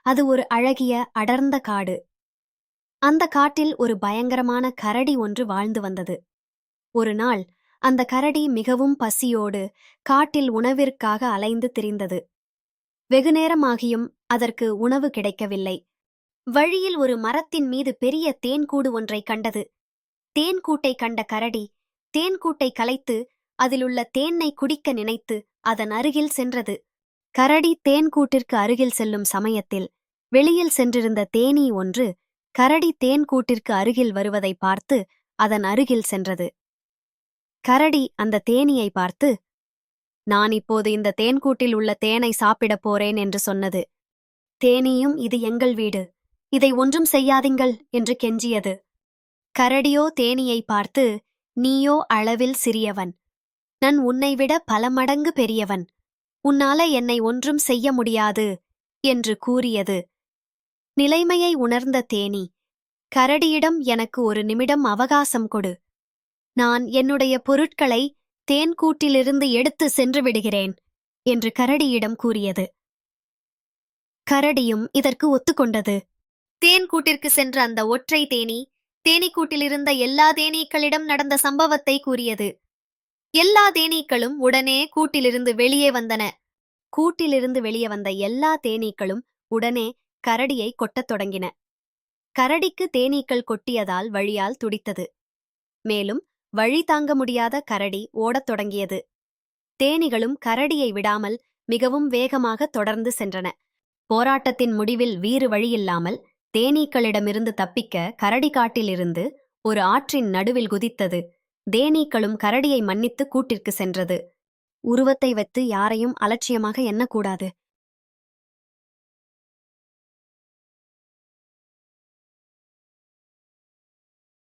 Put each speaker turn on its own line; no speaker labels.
அது ஒரு அழகிய அடர்ந்த காடு. அந்த காட்டில் ஒரு பயங்கரமான கரடி ஒன்று வாழ்ந்து வந்தது. ஒரு நாள் அந்த கரடி மிகவும் பசியோடு காட்டில் உணவிற்காக அலைந்து திரிந்தது. வெகுநேரமாகியும் அதற்கு உணவு கிடைக்கவில்லை. வழியில் ஒரு மரத்தின் மீது பெரிய தேன்கூடு ஒன்றைக் கண்டது. தேன்கூட்டை கண்ட கரடி தேன்கூட்டை கலைத்து அதிலுள்ள தேனை குடிக்க நினைத்து அதன் அருகில் சென்றது. கரடி தேன்கூட்டிற்கு அருகில் செல்லும் சமயத்தில் வெளியில் சென்றிருந்த தேனீ ஒன்று கரடி தேன்கூட்டிற்கு அருகில் வருவதை பார்த்து அதன் அருகில் சென்றது. கரடி அந்த தேனீயை பார்த்து, நான் இப்போது இந்த தேன்கூட்டில் உள்ள தேனை சாப்பிடப் போறேன் என்று சொன்னது. தேனீயும், இது எங்கள் வீடு, இதை ஒன்றும் செய்யாதீங்கள் என்று கெஞ்சியது. கரடியோ தேனீயை பார்த்து, நீயோ அளவில் சிறியவன், நான் உன்னைவிட பல மடங்கு பெரியவன், உன்னால என்னை ஒன்றும் செய்ய முடியாது என்று கூறியது. நிலைமையை உணர்ந்த தேனீ, கரடியிடம் எனக்கு ஒரு நிமிடம் அவகாசம் கொடு, நான் என்னுடைய பொருட்களை தேன்கூட்டிலிருந்து எடுத்து சென்று விடுகிறேன் என்று கரடியிடம் கூறியது. கரடியும் இதற்கு ஒத்துக்கொண்டது. தேன்கூட்டிற்கு சென்ற அந்த ஒற்றை தேனீ தேனீக்கூட்டிலிருந்த எல்லா தேனீக்களிடம் நடந்த சம்பவத்தை கூறியது. எல்லா தேனீக்களும் உடனே கூட்டிலிருந்து வெளியே வந்தன. கூட்டிலிருந்து வெளியே வந்த எல்லா தேனீக்களும் உடனே கரடியை கொட்டத் தொடங்கின. கரடிக்கு தேனீக்கள் கொட்டியதால் வழியால் துடித்தது. மேலும் வழி தாங்க முடியாத கரடி ஓடத் தொடங்கியது. தேனீகளும் கரடியை விடாமல் மிகவும் வேகமாக தொடர்ந்து சென்றன. போராட்டத்தின் முடிவில் வீறு வழியில்லாமல் தேனீக்களிடமிருந்து தப்பிக்க கரடி காட்டிலிருந்து ஒரு ஆற்றின் நடுவில் குதித்தது. தேனீக்களும் கரடியை மன்னித்து கூட்டிற்கு சென்றது. உருவத்தை வைத்து யாரையும் அலட்சியமாக எண்ணக்கூடாது.